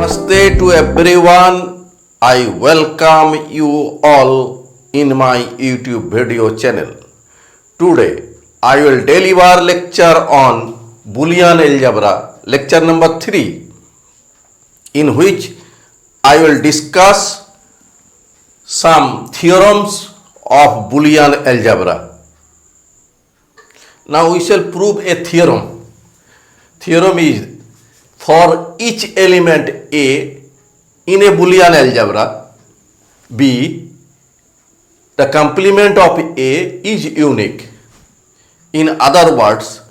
Namaste to everyone. I welcome you all in my YouTube video channel. Today I will deliver lecture on Boolean algebra, lecture number 3, in which I will discuss some theorems of Boolean algebra. Now we shall prove a theorem. Theorem is for each element A in a Boolean algebra, B, the complement of A is unique. In other words,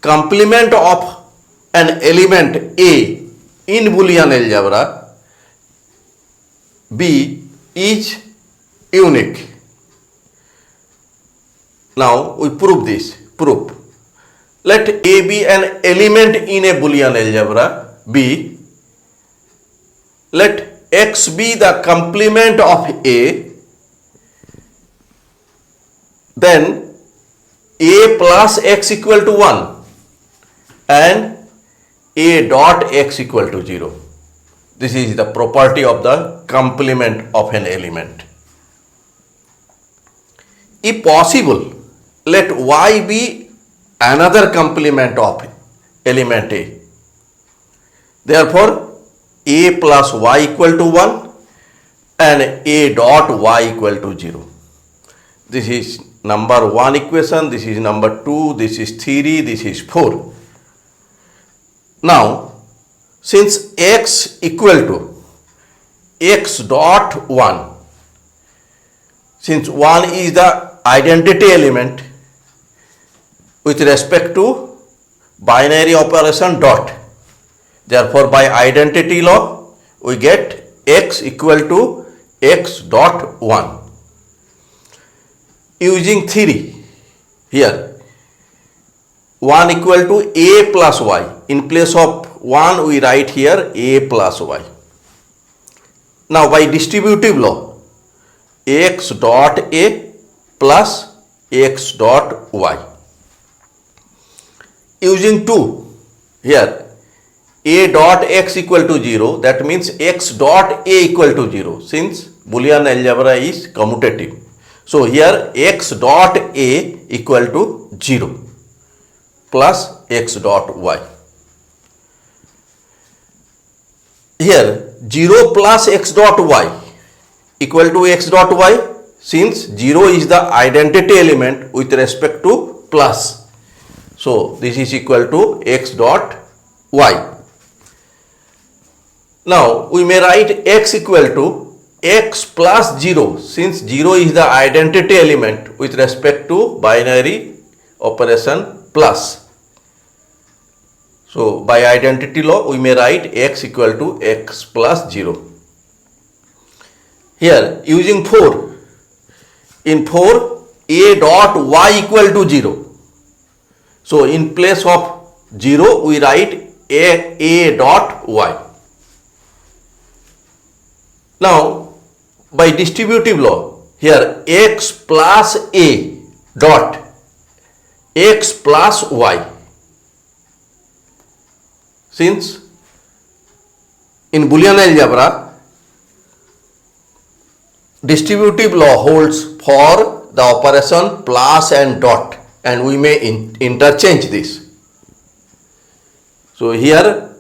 complement of an element A in Boolean algebra, B, is unique. Now we prove this. Proof. Let A be an element in a Boolean algebra B. Let X be the complement of A. Then A plus X equal to 1 and A dot X equal to 0. This is the property of the complement of an element. If possible, let Y be another complement of element A. Therefore, A plus Y equal to 1 and A dot Y equal to 0. This is number 1 equation, this is number 2, this is 3, this is 4. Now, since X equal to X dot 1, since 1 is the identity element with respect to binary operation dot, therefore by identity law we get X equal to X dot 1. Using theory, here 1 equal to A plus Y. In place of 1 we write here A plus Y. Now by distributive law, X dot A plus X dot Y. Using 2, here A dot X equal to 0, that means X dot A equal to 0, since Boolean algebra is commutative. So here X dot A equal to 0 plus X dot Y. Here 0 plus X dot Y equal to X dot Y, since 0 is the identity element with respect to plus. So this is equal to X dot Y. Now we may write X equal to X plus 0, since 0 is the identity element with respect to binary operation plus. So by identity law we may write X equal to X plus 0. Here using 4, in 4 A dot Y equal to 0. So in place of 0 we write A dot Y. Now by distributive law, here X plus A dot X plus Y. Since in Boolean algebra distributive law holds for the operation plus and dot, and we may interchange this. So here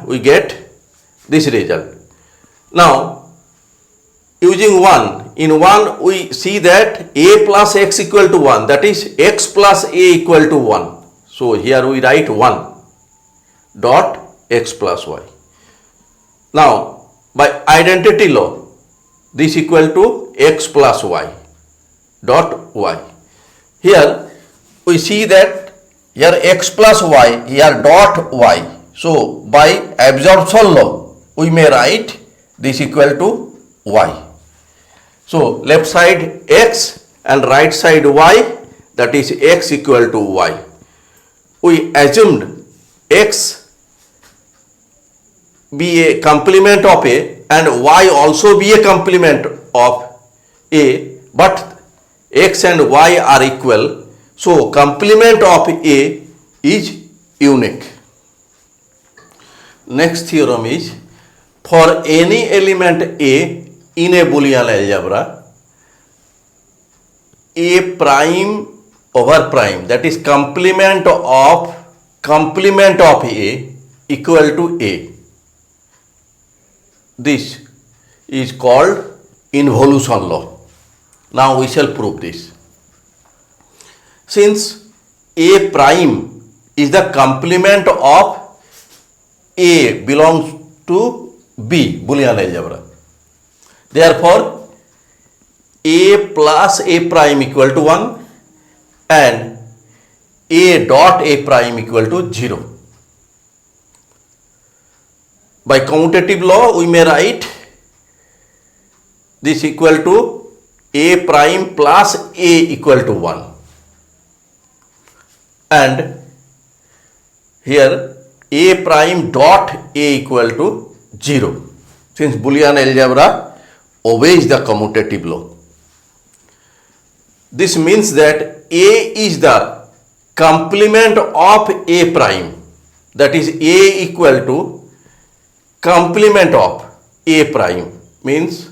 we get this result. Now using 1, in 1 we see that A plus X equal to 1, that is X plus A equal to 1. So here we write 1 dot X plus Y. Now by identity law, this equal to X plus Y dot Y. Here we see that here X plus Y, here dot Y. So by absorption law we may write this equal to Y. So left side X and right side Y, that is X equal to Y. We assumed X be a complement of A and Y also be a complement of A, but X and Y are equal. So complement of A is unique. Next theorem is for any element A in a Boolean algebra, A prime over prime, that is complement of A equal to A. This is called involution law. Now we shall prove this. Since A prime is the complement of A belongs to B, Boolean algebra. Therefore, A plus A prime equal to 1 and A dot A prime equal to 0. By commutative law, we may write this equal to A prime plus A equal to 1. And here A prime dot A equal to 0, since Boolean algebra obeys the commutative law. This means that A is the complement of A prime, that is A equal to complement of A prime, means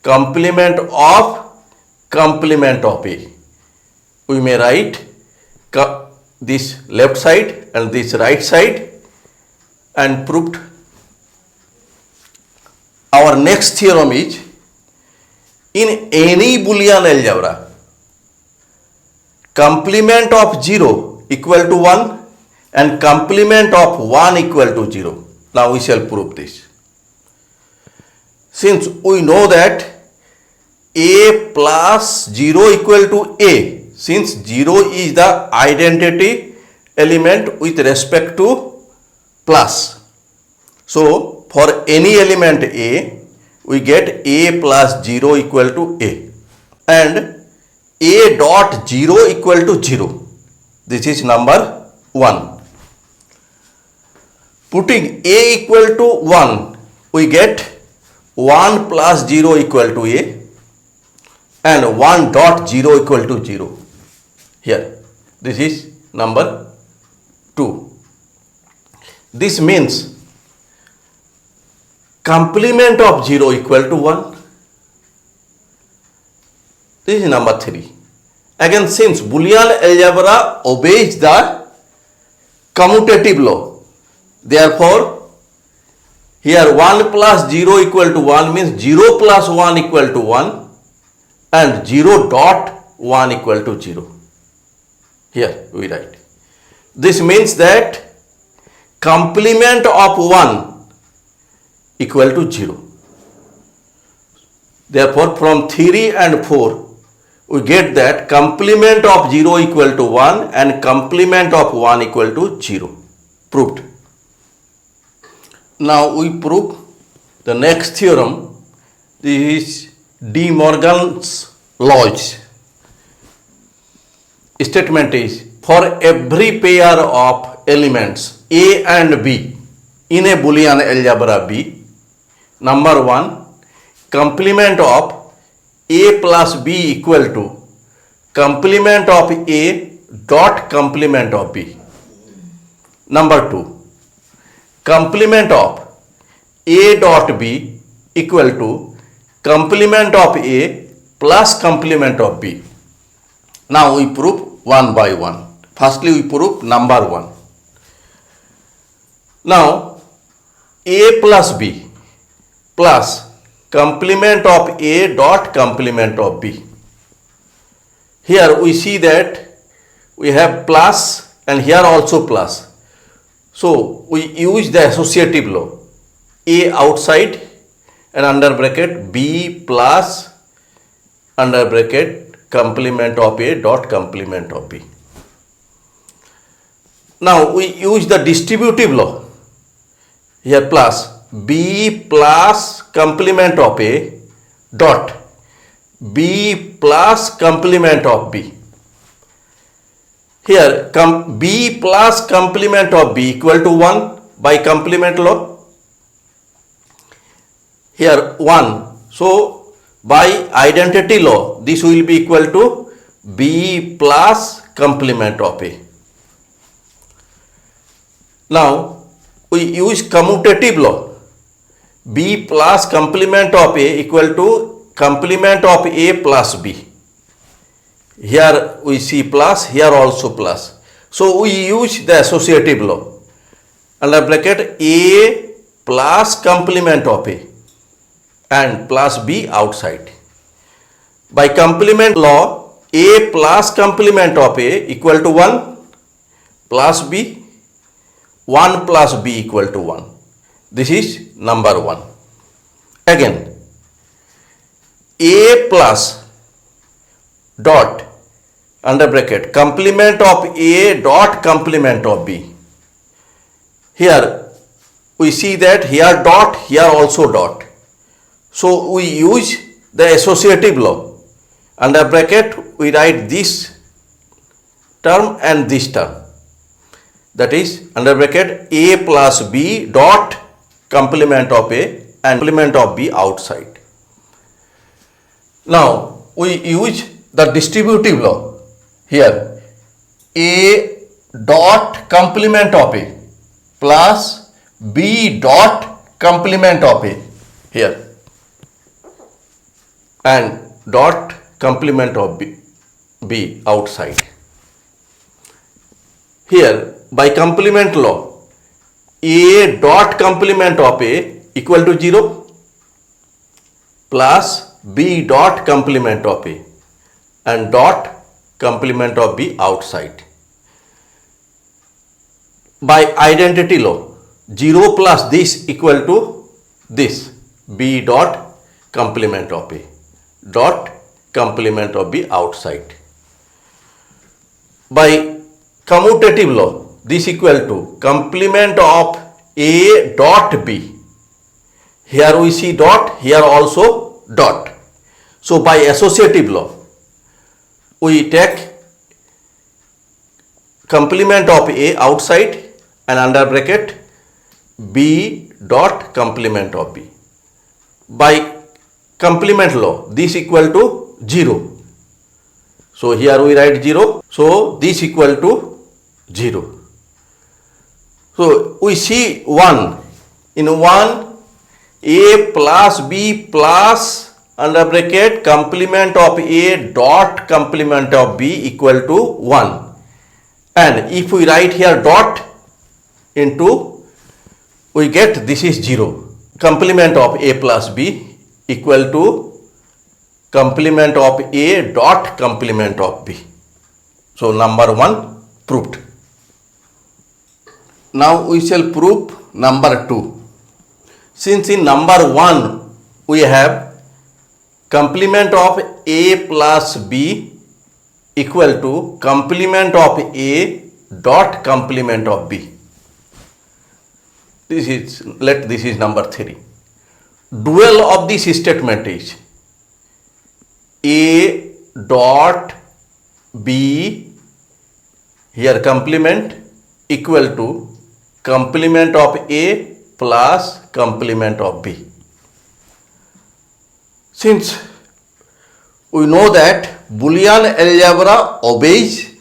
complement of A. We may write this left side and this right side and proved. Our next theorem is, in any Boolean algebra, complement of 0 equal to 1 and complement of 1 equal to 0. Now we shall prove this. Since we know that A plus 0 equal to A, since 0 is the identity element with respect to plus. So for any element A, we get A plus 0 equal to A and A dot 0 equal to 0. This is number 1. Putting A equal to 1, we get 1 plus 0 equal to A and 1 dot 0 equal to 0. Here, this is number 2. This means complement of 0 equal to 1. This is number 3. Again, since Boolean algebra obeys the commutative law, therefore here 1 plus 0 equal to 1 means 0 plus 1 equal to 1 and 0 dot 1 equal to 0. Here we write. This means that complement of 1 equal to 0. Therefore, from 3 and 4, we get that complement of 0 equal to 1 and complement of 1 equal to 0. Proved. Now we prove the next theorem. This is De Morgan's laws. Statement is, for every pair of elements A and B in a Boolean algebra B, number 1, complement of A plus B equal to complement of A dot complement of B. Number 2, complement of A dot B equal to complement of A plus complement of B. Now we prove one by one. Firstly, we prove number 1. Now A plus B plus complement of A dot complement of B. Here we see that we have plus and here also plus. So we use the associative law. A outside and under bracket B plus under bracket complement of A dot complement of B. Now we use the distributive law. Here plus B plus complement of A dot B plus complement of B. Here B plus complement of B equal to 1 by complement law. Here 1. So by identity law, this will be equal to B plus complement of A. Now we use commutative law. B plus complement of A equal to complement of A plus B. Here we see plus, here also plus. So we use the associative law. Under bracket A plus complement of A and plus B outside. By complement law, A plus complement of A equal to 1 plus B, 1 plus B equal to 1. This is number 1. Again, A plus dot under bracket complement of A dot complement of B. Here we see that here dot, here also dot. So we use the associative law. Under bracket we write this term and this term. That is under bracket A plus B dot complement of A and complement of B outside. Now we use the distributive law. Here A dot complement of A plus B dot complement of A here and dot complement of B outside. Here by complement law, A dot complement of A equal to 0 plus B dot complement of A and dot complement of B outside. By identity law, 0 plus this equal to this B dot complement of A dot complement of B outside. By commutative law, this equal to complement of A dot B. Here we see dot, here also dot. So by associative law, we take complement of A outside and under bracket B dot complement of B. By complement law, this equal to 0. So here we write 0. So this equal to 0. So we see 1. In 1, A plus B plus under bracket complement of A dot complement of B equal to 1. And if we write here dot into, we get this is 0. Complement of A plus B equal to complement of A dot complement of B. So number 1 proved. Now we shall prove number 2. Since in number 1 we have complement of A plus B equal to complement of A dot complement of B. This is number 3. Dual of this statement is A dot B, here complement equal to complement of A plus complement of B. Since we know that Boolean algebra obeys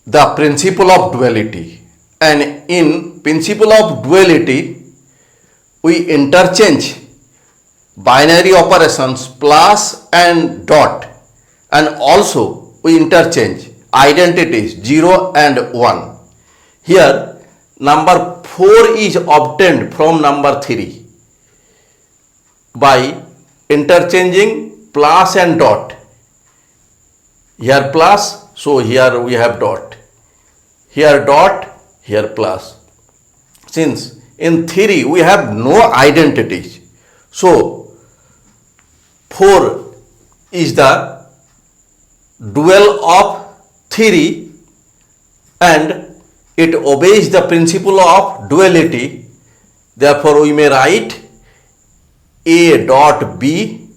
the principle of duality, and in principle of duality we interchange binary operations plus and dot, and also we interchange identities 0 and 1. Here number 4 is obtained from number 3 by interchanging plus and dot. Here plus, so here we have dot. Here dot, here plus. Since in 3 we have no identities, so 4 is the dual of 3 and it obeys the principle of duality. Therefore we may write A dot B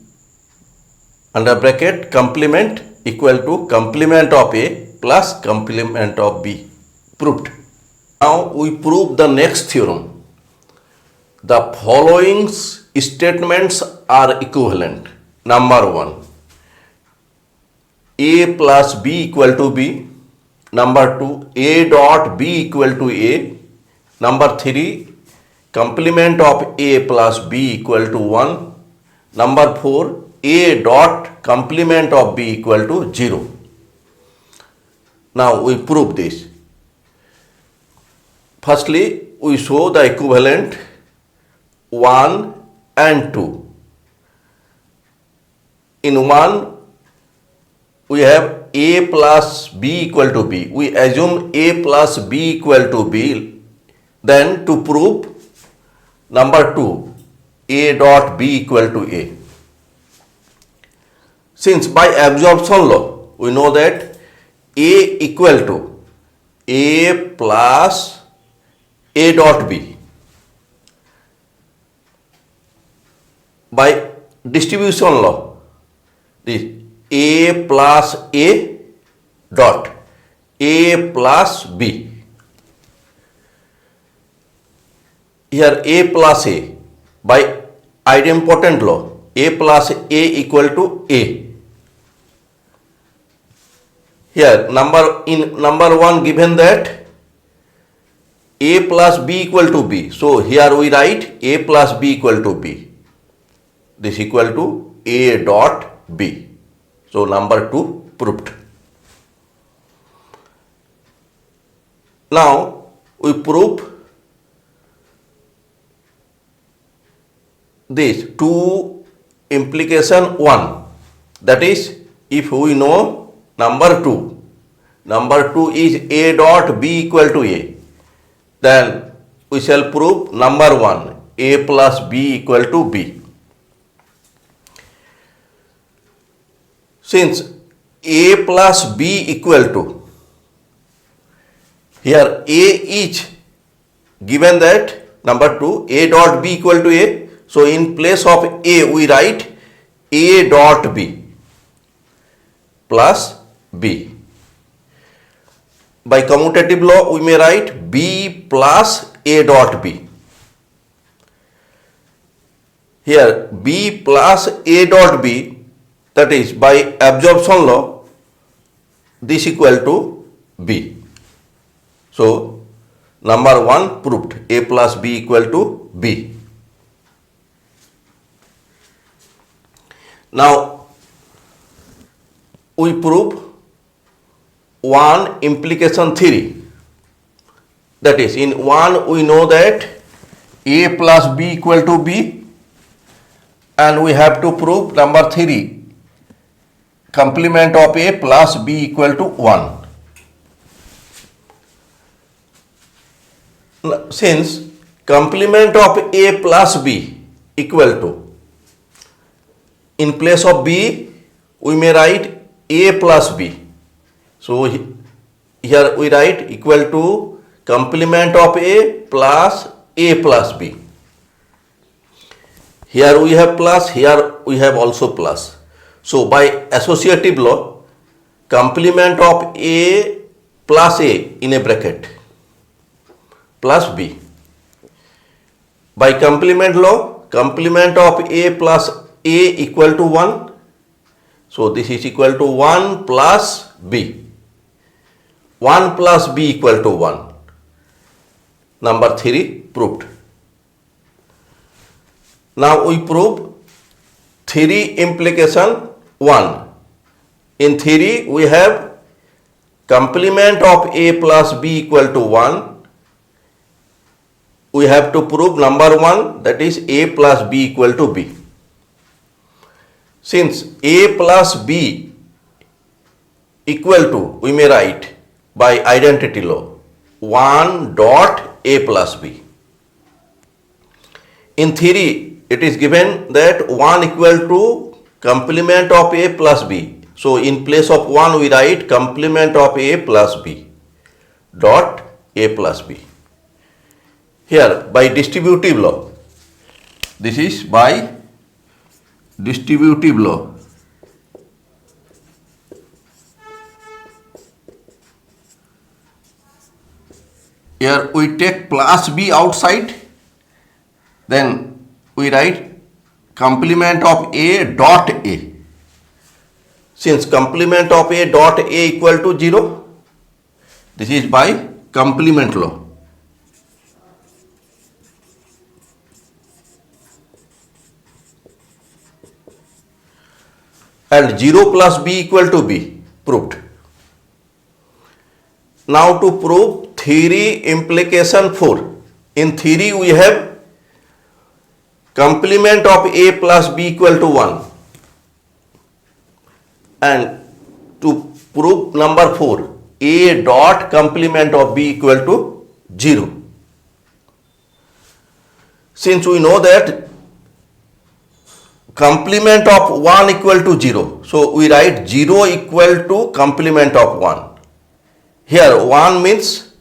under bracket complement equal to complement of A plus complement of B. Proved. Now we prove the next theorem. The following statements are equivalent. Number 1, A plus B equal to B. Number 2, A dot B equal to A. Number 3, complement of A plus B equal to 1. Number 4, A dot complement of B equal to 0. Now we prove this. Firstly, we show the equivalent 1 and 2. In 1, we have A plus B equal to B. We assume A plus B equal to B. Then to prove number 2, A dot B equal to A. Since by absorption law, we know that A equal to A plus A dot B. By distribution law, this A plus A dot A plus B. Here A plus A, by idempotent law, A plus A equal to A. Here number 1 given that A plus B equal to B. So here we write A plus B equal to B. This equal to A dot B. So number 2 proved. Now we prove this 2 implication 1. That is, if we know number 2 is A dot B equal to A, then we shall prove number 1, A plus B equal to B. Since A plus B equal to, here A is given that number 2, A dot B equal to A. So in place of A we write A dot B plus B. By commutative law we may write B plus A dot B. Here B plus A dot B, that is by absorption law, this equal to B. So number 1 proved, A plus B equal to B. Now we prove 1 implication 3. That is, in 1 we know that A plus B equal to B, and we have to prove number 3, complement of A plus B equal to 1. Since complement of A plus B equal to, in place of B we may write A plus B. So here we write equal to complement of A plus A plus B. Here we have plus, here we have also plus. So by associative law, complement of A plus A in a bracket plus B. By complement law, complement of A plus A equal to 1. So this is equal to 1 plus B. 1 plus B equal to 1. Number 3 proved. Now we prove 3 implication 1. In 3 we have complement of A plus B equal to 1. We have to prove number 1, that is A plus B equal to B. Since A plus B equal to, we may write by identity law 1 dot A plus B. In theory it is given that 1 equal to complement of A plus B. So in place of 1 we write complement of A plus B dot A plus B. Here by distributive law, this is by distributive law. Here we take plus B outside, then we write complement of A dot A. Since complement of A dot A equal to 0, this is by complement law. and 0 plus b equal to b. Proved. Now to prove theory implication 4. In theory we have complement of a plus b equal to 1. And to prove number 4, a dot complement of b equal to 0. Since we know that complement of 1 equal to 0, so we write 0 equal to complement of 1. Here 1 means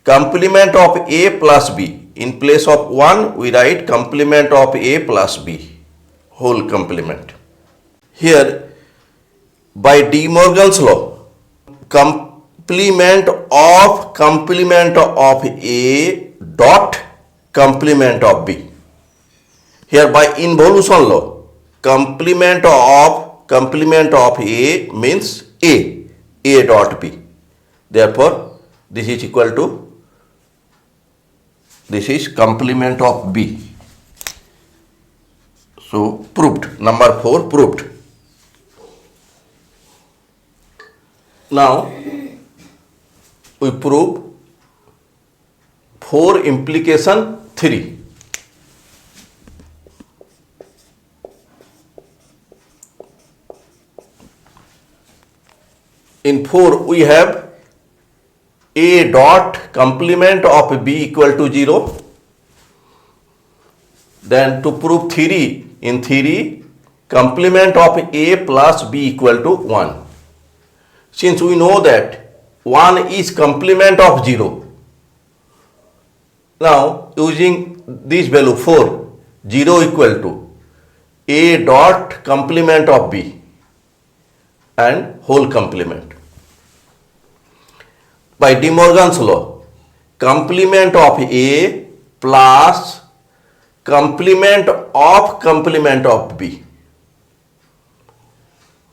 complement of a plus b. In place of 1 we write complement of a plus b, whole complement. Here by De Morgan's law, complement of a dot complement of b. Here by involution law, complement of a means a dot b. Therefore this is equal to, this is complement of b. So proved, number 4 proved. Now we prove 4 implication 3. In 4 we have a dot complement of b equal to 0. Then to prove theory, in theory complement of a plus b equal to 1. Since we know that 1 is complement of 0, now using this value 4, 0 equal to a dot complement of b and whole complement. By De Morgan's law, complement of a plus complement of b.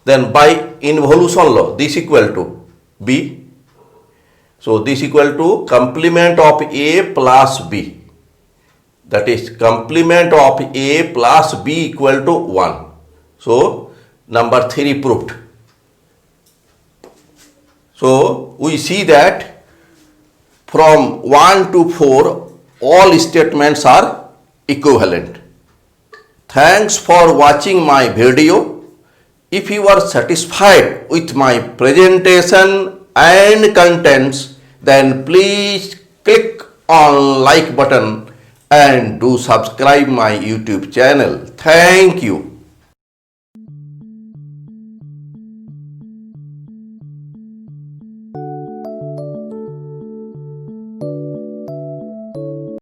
Then by involution law, this equal to b. So this equal to complement of a plus b. That is complement of a plus b equal to 1. So number 3 proved. So we see that from 1 to 4 all statements are equivalent. Thanks for watching my video. If you are satisfied with my presentation and contents, then please click on like button and do subscribe my YouTube channel. Thank you.